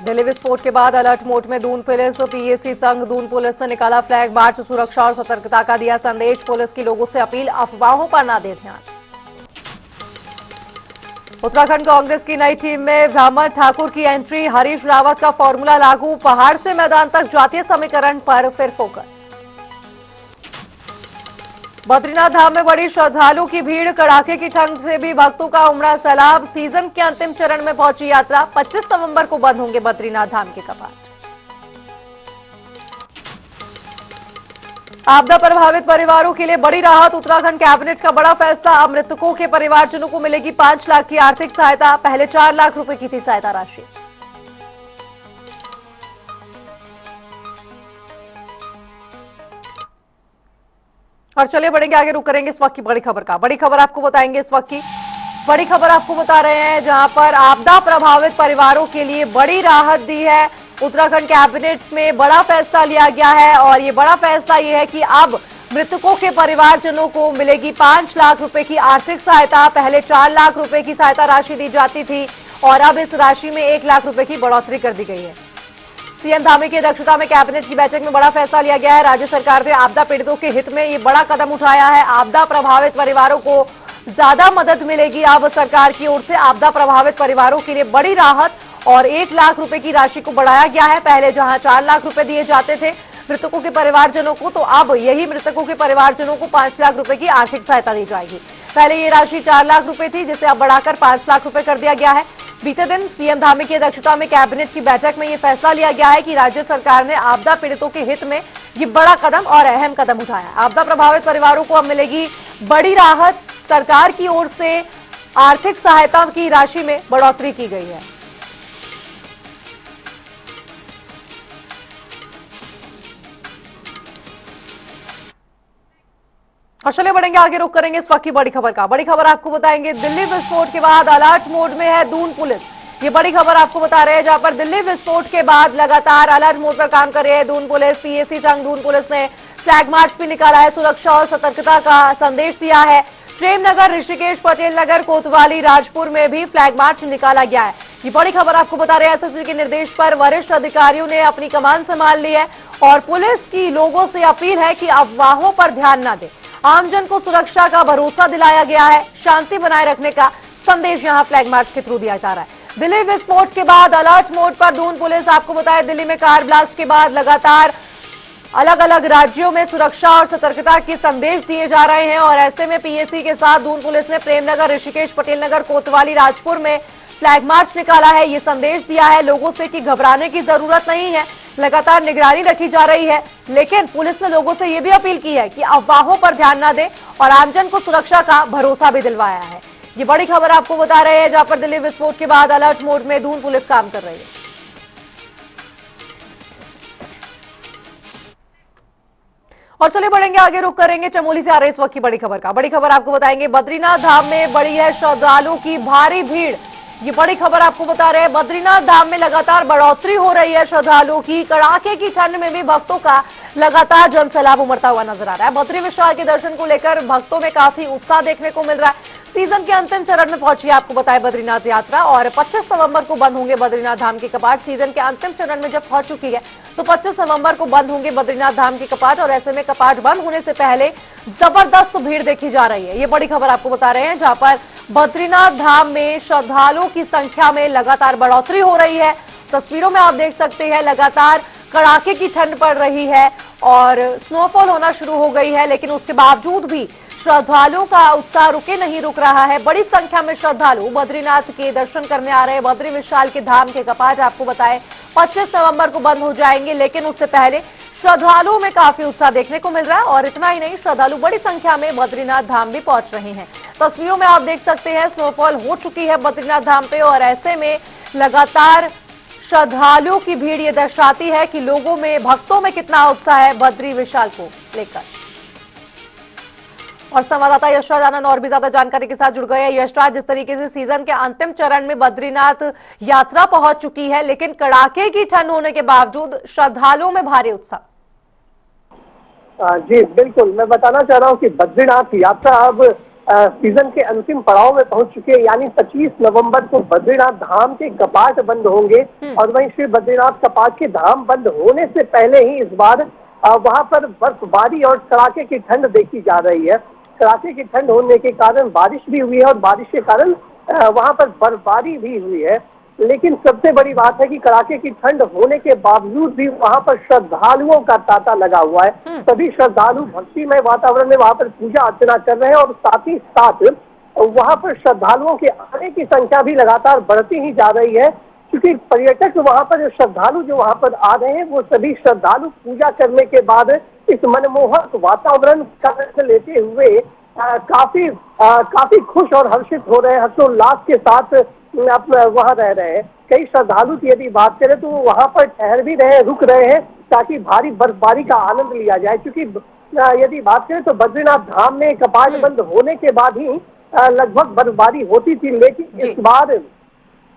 दिल्ली विस्फोट के बाद अलर्ट मोड में दून पुलिस। पीएसी संघ दून पुलिस ने निकाला फ्लैग मार्च। सुरक्षा और सतर्कता का दिया संदेश। पुलिस की लोगों से अपील, अफवाहों पर ना दे ध्यान। उत्तराखंड कांग्रेस की नई टीम में ब्राह्मण ठाकुर की एंट्री। हरीश रावत का फॉर्मूला लागू। पहाड़ से मैदान तक जातीय समीकरण पर फिर फोकस। बद्रीनाथ धाम में बड़ी श्रद्धालु की भीड़। कड़ाके की ठंड से भी भक्तों का उमड़ा सैलाब। सीजन के अंतिम चरण में पहुंची यात्रा। 25 नवंबर को बंद होंगे बद्रीनाथ धाम के कपाट। आपदा प्रभावित परिवारों के लिए बड़ी राहत। उत्तराखंड कैबिनेट का बड़ा फैसला। मृतकों के परिवारजनों को मिलेगी 5 लाख की आर्थिक सहायता। पहले 4 लाख रुपए की थी सहायता राशि। और चलिए बढ़ेंगे आगे, रुक करेंगे इस वक्त की बड़ी खबर का। बड़ी खबर आपको बताएंगे इस वक्त की बड़ी खबर आपको बता रहे हैं, जहां पर आपदा प्रभावित परिवारों के लिए बड़ी राहत दी है। उत्तराखंड कैबिनेट में बड़ा फैसला लिया गया है और ये बड़ा फैसला ये है कि अब मृतकों के परिवारजनों को मिलेगी 5 लाख रुपए की आर्थिक सहायता। पहले 4 लाख रुपए की सहायता राशि दी जाती थी और अब इस राशि में 1 लाख रुपए की बढ़ोतरी कर दी गई है। सीएम धामी की अध्यक्षता में कैबिनेट की बैठक में बड़ा फैसला लिया गया है। राज्य सरकार ने आपदा पीड़ितों के हित में ये बड़ा कदम उठाया है। आपदा प्रभावित परिवारों को ज्यादा मदद मिलेगी। अब सरकार की ओर से आपदा प्रभावित परिवारों के लिए बड़ी राहत और 1 लाख रुपए की राशि को बढ़ाया गया है। पहले जहां 4 लाख रुपए दिए जाते थे मृतकों के परिवारजनों को, तो अब यही मृतकों के परिवारजनों को 5 लाख रुपए की आर्थिक सहायता दी जाएगी। पहले ये राशि 4 लाख रुपए थी, जिसे अब बढ़ाकर 5 लाख रुपए कर दिया गया है। बीते दिन सीएम धामी की अध्यक्षता में कैबिनेट की बैठक में यह फैसला लिया गया है कि राज्य सरकार ने आपदा पीड़ितों के हित में ये बड़ा कदम और अहम कदम उठाया है। आपदा प्रभावित परिवारों को अब मिलेगी बड़ी राहत। सरकार की ओर से आर्थिक सहायता की राशि में बढ़ोतरी की गई है। और चलिए बढ़ेंगे आगे, रुक करेंगे इस वक्त की बड़ी खबर का। बड़ी खबर आपको बताएंगे, दिल्ली विस्फोट के बाद अलर्ट मोड में है दून पुलिस। ये बड़ी खबर आपको बता रहे हैं, जहां पर दिल्ली विस्फोट के बाद लगातार अलर्ट मोड पर काम कर रही है दून पुलिस। पीएसी संघ दून पुलिस ने फ्लैग मार्च भी निकाला है। सुरक्षा और सतर्कता का संदेश दिया है। प्रेमनगर, ऋषिकेश, पटेल नगर, कोतवाली, राजपुर में भी फ्लैग मार्च निकाला गया है। ये बड़ी खबर आपको बता रहे हैं, एसएसपी के निर्देश पर वरिष्ठ अधिकारियों ने अपनी कमान संभाल ली है और पुलिस की लोगों से अपील है कि अफवाहों पर ध्यान न दें। आमजन को सुरक्षा का भरोसा दिलाया गया है। शांति बनाए रखने का संदेश यहां फ्लैग मार्च के थ्रू दिया जा रहा है। दिल्ली विस्फोट के बाद अलर्ट मोड पर दून पुलिस। आपको बताया, दिल्ली में कार ब्लास्ट के बाद लगातार अलग अलग राज्यों में सुरक्षा और सतर्कता के संदेश दिए जा रहे हैं और ऐसे में पीएसी के साथ दून पुलिस ने प्रेमनगर, ऋषिकेश, पटेल नगर, कोतवाली, राजपुर में फ्लैग मार्च निकाला है। ये संदेश दिया है लोगों से कि घबराने की जरूरत नहीं है, लगातार निगरानी रखी जा रही है। लेकिन पुलिस ने लोगों से यह भी अपील की है कि अफवाहों पर ध्यान न दें और आमजन को सुरक्षा का भरोसा भी दिलवाया है। ये बड़ी खबर आपको बता रहे हैं, जहां पर दिल्ली विस्फोट के बाद अलर्ट मोड में दून पुलिस काम कर रही है। और चलिए बढ़ेंगे आगे, रुक करेंगे चमोली से आ रही इस वक्त की बड़ी खबर का। बड़ी खबर आपको बताएंगे, बद्रीनाथ धाम में बड़ी है श्रद्धालुओं की भारी भीड़। ये बड़ी खबर आपको बता रहे हैं, बद्रीनाथ धाम में लगातार बढ़ोतरी हो रही है श्रद्धालुओं की। कड़ाके की ठंड में भी भक्तों का लगातार जनसैलाब उमड़ता हुआ नजर आ रहा है। बद्री विशाल के दर्शन को लेकर भक्तों में काफी उत्साह देखने को मिल रहा है। सीजन के अंतिम चरण में पहुंची है, आपको बताया, बद्रीनाथ यात्रा और 25 नवंबर को बंद होंगे बद्रीनाथ धाम के कपाट। सीजन के अंतिम चरण में जब पहुंच चुकी है तो 25 नवंबर को बंद होंगे बद्रीनाथ धाम के कपाट और ऐसे में कपाट बंद होने से पहले जबरदस्त भीड़ देखी जा रही है। ये बड़ी खबर आपको बता रहे हैं, जहां पर बद्रीनाथ धाम में श्रद्धालुओं की संख्या में लगातार बढ़ोतरी हो रही है। तस्वीरों में आप देख सकते हैं, लगातार कड़ाके की ठंड पड़ रही है और स्नोफॉल होना शुरू हो गई है, लेकिन उसके बावजूद भी श्रद्धालुओं का उत्साह नहीं रुक रहा है। बड़ी संख्या में श्रद्धालु बद्रीनाथ के दर्शन करने आ रहे हैं। बद्री विशाल के धाम के कपाट आपको बताएं 25 नवंबर को बंद हो जाएंगे, लेकिन उससे पहले श्रद्धालुओं में काफी उत्साह देखने को मिल रहा है और इतना ही नहीं, श्रद्धालु बड़ी संख्या में बद्रीनाथ धाम भी पहुंच रहे हैं। तस्वीरों में आप देख सकते हैं, स्नोफॉल हो चुकी है बद्रीनाथ धाम पे और ऐसे में लगातार श्रद्धालुओं की भीड़ ये दर्शाती है कि लोगों में, भक्तों में कितना उत्साह है बद्री विशाल को लेकर। और संवाददाता यशराज आनंद और भी ज्यादा जानकारी के साथ जुड़ गए हैं। यशराज, जिस तरीके से सीजन के अंतिम चरण में बद्रीनाथ यात्रा पहुंच चुकी है, लेकिन कड़ाके की ठंड होने के बावजूद श्रद्धालुओं में भारी उत्साह। जी बिल्कुल, मैं बताना चाह रहा हूँ कि बद्रीनाथ यात्रा अब सीजन के अंतिम पड़ाव में पहुंच चुके हैं। यानी 25 नवंबर को बद्रीनाथ धाम के कपाट बंद होंगे और वहीं श्री बद्रीनाथ कपाट के धाम बंद होने से पहले ही इस बार वहां पर बर्फबारी और कड़ाके की ठंड देखी जा रही है। कड़ाके की ठंड होने के कारण बारिश भी हुई है और बारिश के कारण वहां पर बर्फबारी भी हुई है। लेकिन सबसे बड़ी बात है कि कड़ाके की ठंड होने के बावजूद भी वहां पर श्रद्धालुओं का तांता लगा हुआ है। सभी श्रद्धालु भक्तिमय वातावरण में वहां पर पूजा अर्चना कर रहे हैं और साथ ही साथ वहां पर श्रद्धालुओं के आने की संख्या भी लगातार बढ़ती ही जा रही है, क्योंकि पर्यटक वहां पर श्रद्धालु जो वहां पर आ रहे हैं वो सभी श्रद्धालु पूजा करने के बाद इस मनमोहक वातावरण का आनंद लेते हुए काफी खुश और हर्षित हो रहे हैं, हर्षोल्लास के साथ वहां रह रहे हैं। कई श्रद्धालु की यदि बात करें तो वो वहां पर ठहर भी रहे, रुक रहे हैं ताकि भारी बर्फबारी का आनंद लिया जाए। क्योंकि यदि बात करें तो बद्रीनाथ धाम में कपाट बंद होने के बाद ही लगभग बर्फबारी होती थी, लेकिन इस बार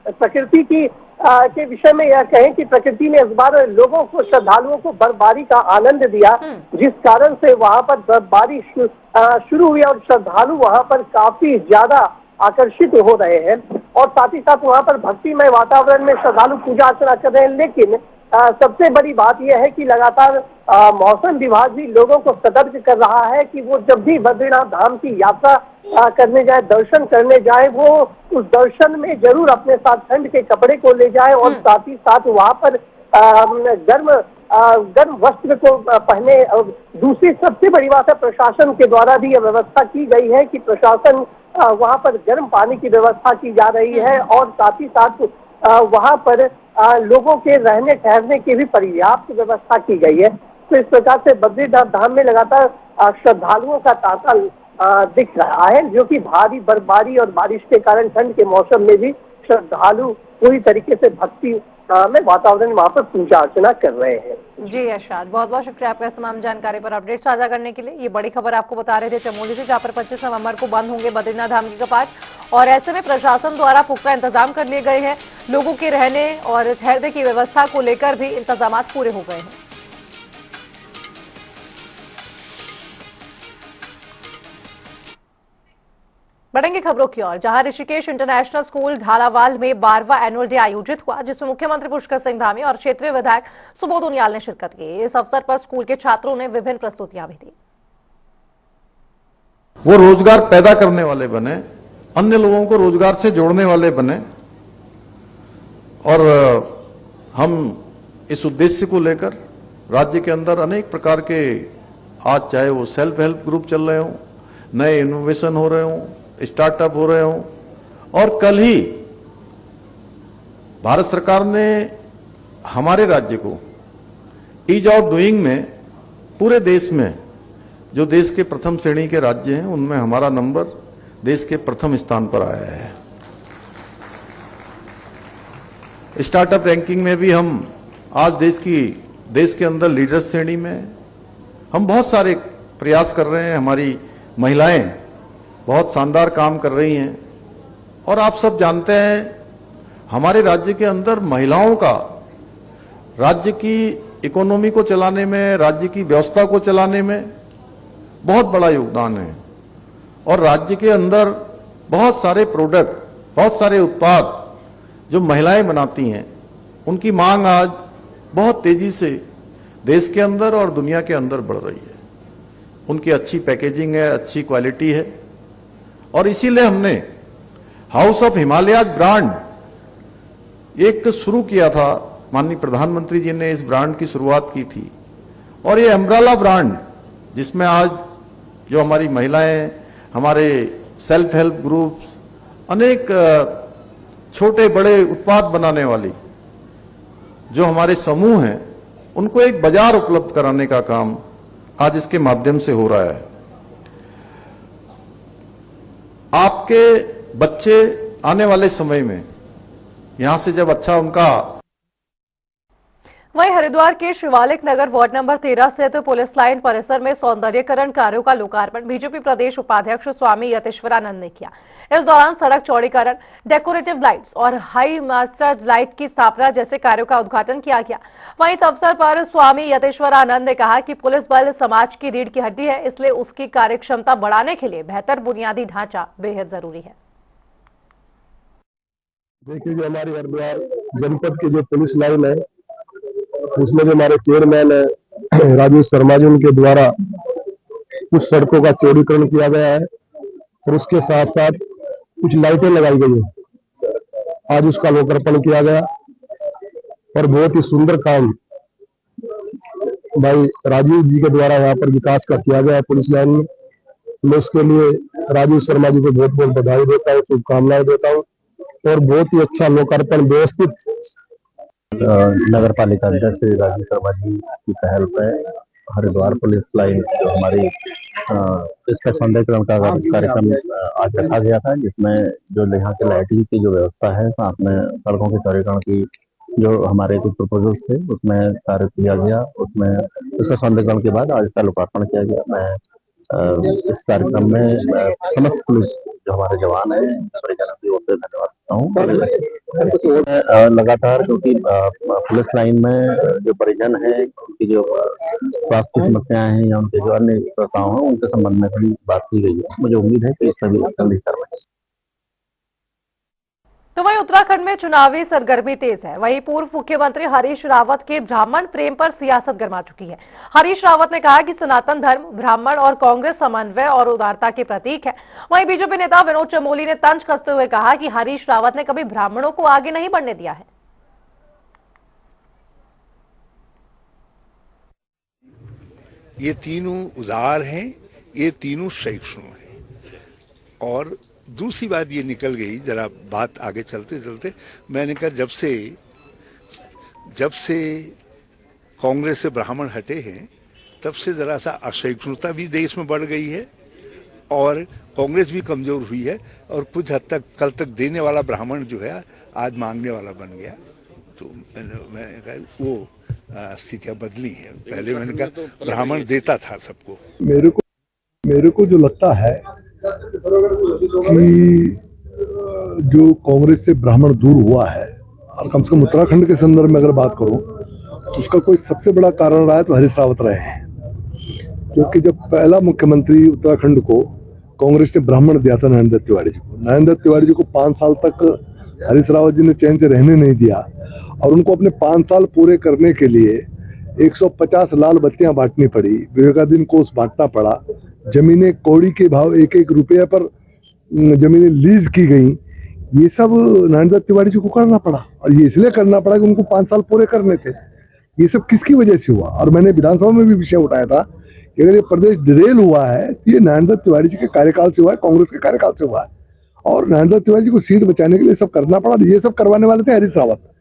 प्रकृति की के विषय में यह कहें कि प्रकृति ने इस बार लोगों को, श्रद्धालुओं को बर्फबारी का आनंद दिया, जिस कारण से वहां पर बर्फबारी शुरू हुई और श्रद्धालु वहां पर काफी ज्यादा आकर्षित हो रहे हैं और साथ ही साथ वहां पर भक्तिमय वातावरण में श्रद्धालु पूजा अर्चना कर रहे हैं। लेकिन सबसे बड़ी बात यह है कि लगातार मौसम विभाग भी लोगों को सतर्क कर रहा है कि वो जब भी बद्रीनाथ धाम की यात्रा करने जाए, दर्शन करने जाए, वो उस दर्शन में जरूर अपने साथ ठंड के कपड़े को ले जाए और साथ ही साथ वहां पर गर्म वस्त्र को पहने। दूसरी सबसे बड़ी बात है, प्रशासन के द्वारा भी यह व्यवस्था की गई है कि प्रशासन वहां पर गर्म पानी की व्यवस्था की जा रही है और साथ ही साथ वहां पर लोगों के रहने ठहरने की भी पर्याप्त व्यवस्था की गई है। तो इस प्रकार से बद्रीनाथ धाम में लगातार श्रद्धालुओं का तांता दिख रहा है, जो कि भारी बर्फबारी और बारिश के कारण ठंड के मौसम में भी श्रद्धालु पूरी तरीके से भक्ति में वातावरण वहां पर पूजा अर्चना कर रहे हैं। जी अरशद, बहुत बहुत शुक्रिया आपका तमाम जानकारी पर अपडेट साझा करने के लिए। ये बड़ी खबर आपको बता रहे थे चमोली से, जहां पर 25 नवंबर को बंद होंगे बद्रीनाथ धाम के कपाट और ऐसे में प्रशासन द्वारा पुख्ता इंतजाम कर लिए गए हैं। लोगों के रहने और ठहरने की व्यवस्था को लेकर भी इंतजाम पूरे हो गए हैं। बढ़ेंगे खबरों की ओर, जहां ऋषिकेश इंटरनेशनल स्कूल ढालावाल में 12वां एनुअल डे आयोजित हुआ, जिसमें मुख्यमंत्री पुष्कर सिंह धामी और क्षेत्रीय विधायक सुबोध उनियाल ने शिरकत की। इस अवसर पर स्कूल के छात्रों ने विभिन्न प्रस्तुतियां भी दी। वो रोजगार पैदा करने वाले बने, अन्य लोगों को रोजगार से जोड़ने वाले बने और हम इस उद्देश्य को लेकर राज्य के अंदर अनेक प्रकार के, आज चाहे वो सेल्फ हेल्प ग्रुप चल रहे हों, नए इनोवेशन हो रहे हों, स्टार्टअप हो रहे हों, और कल ही भारत सरकार ने हमारे राज्य को ईज ऑफ डूइंग में पूरे देश में जो देश के प्रथम श्रेणी के राज्य हैं उनमें हमारा नंबर देश के प्रथम स्थान पर आया है। स्टार्टअप रैंकिंग में भी हम आज देश के अंदर लीडर श्रेणी में हम बहुत सारे प्रयास कर रहे हैं। हमारी महिलाएं बहुत शानदार काम कर रही हैं और आप सब जानते हैं हमारे राज्य के अंदर महिलाओं का राज्य की इकोनॉमी को चलाने में, राज्य की व्यवस्था को चलाने में बहुत बड़ा योगदान है और राज्य के अंदर बहुत सारे प्रोडक्ट, बहुत सारे उत्पाद जो महिलाएं बनाती हैं उनकी मांग आज बहुत तेजी से देश के अंदर और दुनिया के अंदर बढ़ रही है। उनकी अच्छी पैकेजिंग है, अच्छी क्वालिटी है और इसीलिए हमने हाउस ऑफ हिमालयाज ब्रांड एक शुरू किया था। माननीय प्रधानमंत्री जी ने इस ब्रांड की शुरुआत की थी और ये अम्ब्रेला ब्रांड, जिसमें आज जो हमारी महिलाएं, हमारे सेल्फ हेल्प ग्रुप्स, अनेक छोटे बड़े उत्पाद बनाने वाली जो हमारे समूह हैं, उनको एक बाजार उपलब्ध कराने का काम आज इसके माध्यम से हो रहा है। आपके बच्चे आने वाले समय में यहां से जब अच्छा उनका वहीं हरिद्वार के शिवालिक नगर वार्ड नंबर 13 स्थित पुलिस लाइन परिसर में सौंदर्यीकरण कार्यों का लोकार्पण बीजेपी प्रदेश उपाध्यक्ष स्वामी यतेश्वरानंद ने किया। इस दौरान सड़क चौड़ीकरण, डेकोरेटिव लाइट्स और हाई मास्टर लाइट की स्थापना जैसे कार्यों का उद्घाटन किया गया। वहीं इस अवसर पर स्वामी यतेश्वरानंद ने कहा कि पुलिस बल समाज की रीढ़ की हड्डी है, इसलिए उसकी कार्यक्षमता बढ़ाने के लिए बेहतर बुनियादी ढांचा बेहद जरूरी है। देखिए, जो हमारी हरिद्वार जनपद की जो पुलिस लाइन है, उसमें जो हमारे चेयरमैन है राजेश शर्मा जी, उनके द्वारा कुछ सड़कों का चौड़ीकरण किया गया है और उसके साथ साथ कुछ लाइटें लगाई गई है। आज उसका लोकार्पण किया गया और बहुत ही सुंदर काम भाई राजीव जी के द्वारा यहाँ पर विकास का किया गया है पुलिस लाइन में। मैं उसके लिए राजेश शर्मा जी को बहुत बहुत बधाई देता हूँ, शुभकामनाएं देता हूँ और बहुत ही अच्छा लोकार्पण व्यवस्थित नगर पालिका अध्यक्ष श्री राजीव शर्मा जी की पहल पर हरिद्वार पुलिस लाइन जो हमारी इसका सौंदर्यीकरण का कार्यक्रम आज रखा गया था, जिसमें जो यहाँ के लाइटिंग की जो व्यवस्था है, साथ में सड़कों के चौड़ीकरण की जो हमारे कुछ प्रपोजल्स थे उसमें कार्य किया गया। उसमें इसका सौंदर्यीकरण के बाद आज इसका लोकार्पण किया गया। मैं इस कार्यक्रम में समस्त पुलिस जो हमारे जवान है परिजनों की ओर से धन्यवाद देता हूँ। लगातार क्योंकि पुलिस लाइन में जो परिजन है उनकी जो स्वास्थ्य की समस्याएं हैं या उनके जो अन्य प्रताओं हैं उनके संबंध में भी बात की गई है। मुझे उम्मीद है कि इसका भी जल्दी कार्रवाई। तो वहीं उत्तराखंड में चुनावी सरगर्मी तेज है। वहीं पूर्व मुख्यमंत्री हरीश रावत के ब्राह्मण प्रेम पर सियासत गर्मा चुकी है। हरीश रावत ने कहा कि सनातन धर्म, ब्राह्मण और कांग्रेस समन्वय और उदारता के प्रतीक है। वहीं बीजेपी नेता विनोद चमोली ने तंज कसते हुए कहा कि हरीश रावत ने कभी ब्राह्मणों को आगे नहीं बढ़ने दिया है। ये तीनों उदार हैं, ये तीनों सहिष्णु हैं। और दूसरी बात ये निकल गई, जरा बात आगे चलते चलते मैंने कहा जब से कांग्रेस से ब्राह्मण हटे हैं तब से जरा सा असहिष्णुता भी देश में बढ़ गई है और कांग्रेस भी कमजोर हुई है और कुछ हद तक कल तक देने वाला ब्राह्मण जो है आज मांगने वाला बन गया। तो मैंने कहा वो स्थितियां बदली हैं। पहले मैंने कहा ब्राह्मण देता था सबको। मेरे को जो लगता है कि जो कांग्रेस से ब्राह्मण दूर हुआ है और कम से कम उत्तराखंड के संदर्भ में अगर बात करूं तो उसका कोई सबसे बड़ा कारण रहा है तो हरीश रावत रहे हैं। क्योंकि जब पहला मुख्यमंत्री उत्तराखंड को कांग्रेस ने ब्राह्मण दिया था नरेंद्र तिवारी जी को 5 साल तक हरीश रावत जी ने चैन से रहने नहीं दिया और उनको अपने 5 साल पूरे करने के लिए 150 लाल बत्तियां बांटनी पड़ी, विवेकाधीन कोष बांटना पड़ा, जमीनें कौड़ी के भाव 1-1 रुपये पर जमीनें लीज की गई। ये सब नरेंद्र तिवारी जी को करना पड़ा और ये इसलिए करना पड़ा कि उनको 5 साल पूरे करने थे। ये सब किसकी वजह से हुआ? और मैंने विधानसभा में भी विषय उठाया था कि अगर ये प्रदेश डिरेल हुआ है तो ये नरेंद्र तिवारी जी के कार्यकाल से हुआ है, कांग्रेस के कार्यकाल से हुआ है और नरेंद्र तिवारी जी को सीट बचाने के लिए सब करना पड़ा। ये सब करवाने वाले थे हरीश रावत।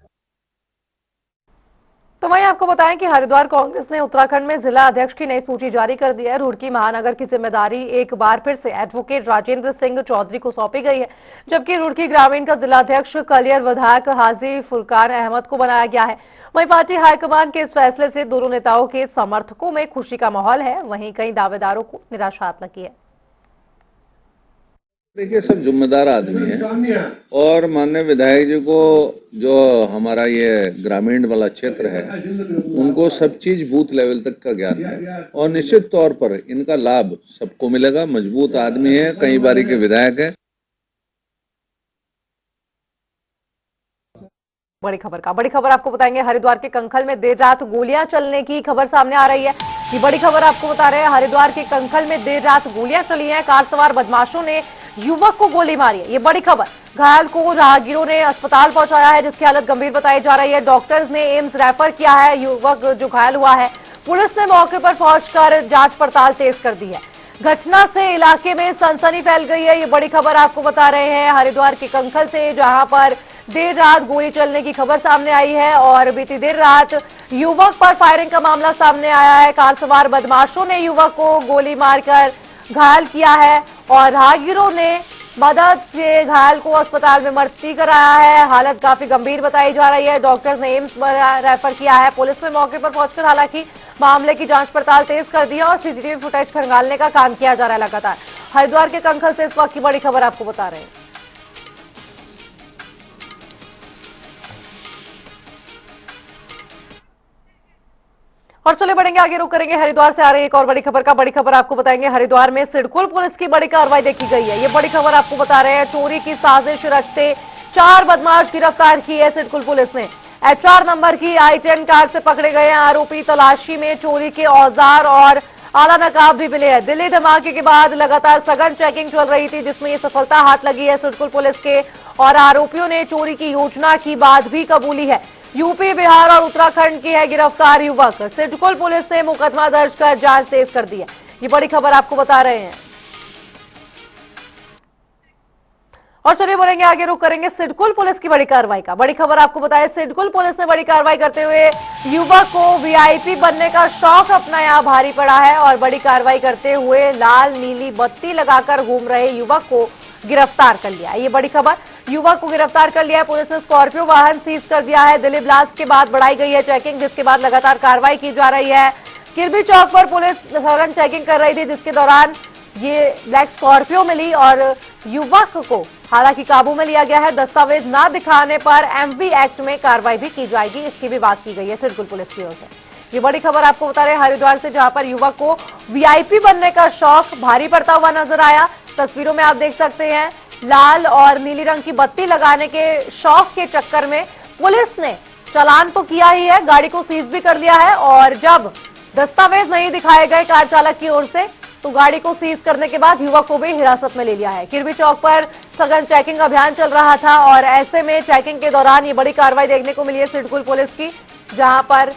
तो वहीं आपको बताएं कि हरिद्वार कांग्रेस ने उत्तराखंड में जिला अध्यक्ष की नई सूची जारी कर दी है। रुड़की महानगर की जिम्मेदारी एक बार फिर से एडवोकेट राजेंद्र सिंह चौधरी को सौंपी गई है, जबकि रुड़की ग्रामीण का जिला अध्यक्ष कलियर विधायक हाजी फुरकान अहमद को बनाया गया है। वहीं पार्टी हाईकमान के इस फैसले से दोनों नेताओं के समर्थकों में खुशी का माहौल है, वहीं कई दावेदारों को निराशा लगी है। देखिए, सब जिम्मेदार आदमी है और माननीय विधायक जी को जो हमारा ये ग्रामीण वाला क्षेत्र है उनको सब चीज बूथ लेवल तक का ज्ञान है और निश्चित तौर पर इनका लाभ सबको मिलेगा। मजबूत आदमी है, कई बारी के विधायक है। बड़ी खबर आपको बताएंगे। हरिद्वार के कंखल में देर रात गोलियां चलने की खबर सामने आ रही है। ये बड़ी खबर आपको बता रहे हैं। हरिद्वार के कंखल में देर रात गोलियां चली हैं। कार सवार बदमाशों ने युवक को गोली मारी है। ये बड़ी खबर। घायल को राहगीरों ने अस्पताल पहुंचाया है, जिसकी हालत गंभीर बताई जा रही है। डॉक्टर्स ने एम्स रेफर किया है युवक जो घायल हुआ है। पुलिस ने मौके पर पहुंचकर जांच पड़ताल तेज कर दी है। घटना से इलाके में सनसनी फैल गई है। ये बड़ी खबर आपको बता रहे हैं हरिद्वार के कंखल से, जहां पर देर रात गोली चलने की खबर सामने आई है और बीती देर रात युवक पर फायरिंग का मामला सामने आया है। कार सवार बदमाशों ने युवक को गोली मारकर घायल किया है और राहगीरों ने मदद से घायल को अस्पताल में भर्ती कराया है। हालत काफी गंभीर बताई जा रही है। डॉक्टर्स ने एम्स रेफर किया है। पुलिस ने मौके पर पहुंचकर हालांकि मामले की जांच पड़ताल तेज कर दी है और सीसीटीवी फुटेज खंगालने का काम किया जा रहा है लगातार। हरिद्वार के कंखल से इस वक्त की बड़ी खबर आपको बता रहे हैं। और चले बढ़ेंगे आगे, रुक करेंगे हरिद्वार से आ रही एक और बड़ी खबर का। बड़ी खबर आपको बताएंगे हरिद्वार में सिडकुल पुलिस की बड़ी कार्रवाई देखी गई है। ये बड़ी खबर आपको बता रहे हैं। चोरी की साजिश रचते 4 बदमाश गिरफ्तार की है सिडकुल पुलिस ने। HR नंबर की i10 कार से पकड़े गए आरोपी। तलाशी में चोरी के औजार और आला नकाब भी मिले हैं। दिल्ली धमाके के बाद लगातार सघन चेकिंग चल रही थी, जिसमें ये सफलता हाथ लगी है सिडकुल पुलिस के और आरोपियों ने चोरी की योजना की बात भी कबूली है। यूपी, बिहार और उत्तराखंड की है गिरफ्तार युवक। सिडकुल पुलिस ने मुकदमा दर्ज कर जांच तेज कर दी है। ये बड़ी खबर आपको बता रहे हैं। और चलिए बोलेंगे आगे, रुक करेंगे सिडकुल पुलिस की बड़ी कार्रवाई का। बड़ी खबर आपको बताएं, सिडकुल पुलिस ने बड़ी कार्रवाई करते हुए युवक को VIP बनने का शौक अपना यहाँ भारी पड़ा है और बड़ी कार्रवाई करते हुए लाल नीली बत्ती लगाकर घूम रहे युवक को गिरफ्तार कर लिया। ये बड़ी खबर, युवक को गिरफ्तार कर लिया है। पुलिस ने स्कॉर्पियो वाहन सीज कर दिया है। दिल्ली ब्लास्ट के बाद बढ़ाई गई है चेकिंग, जिसके बाद लगातार कार्रवाई की जा रही है। किरबी चौक पर पुलिस सघन चेकिंग कर रही थी, जिसके दौरान ये ब्लैक स्कॉर्पियो मिली और युवक को हालांकि काबू में लिया गया है। दस्तावेज न दिखाने पर MV एक्ट में कार्रवाई भी की जाएगी, इसकी भी बात की गई है सिडकुल पुलिस की ओर से। ये बड़ी खबर आपको बता रहे हैं हरिद्वार से, जहां पर युवक को VIP बनने का शौक भारी पड़ता हुआ नजर आया। तस्वीरों में आप देख सकते हैं, लाल और नीली रंग की बत्ती लगाने के शौक के चक्कर में पुलिस ने चालान तो किया ही है, गाड़ी को सीज भी कर लिया है और जब दस्तावेज नहीं दिखाए गए कार चालक की ओर से तो गाड़ी को सीज करने के बाद युवक को भी हिरासत में ले लिया है। किरबी चौक पर सघन चेकिंग अभियान चल रहा था और ऐसे में चेकिंग के दौरान ये बड़ी कार्रवाई देखने को मिली है सिडकुल पुलिस की, जहां पर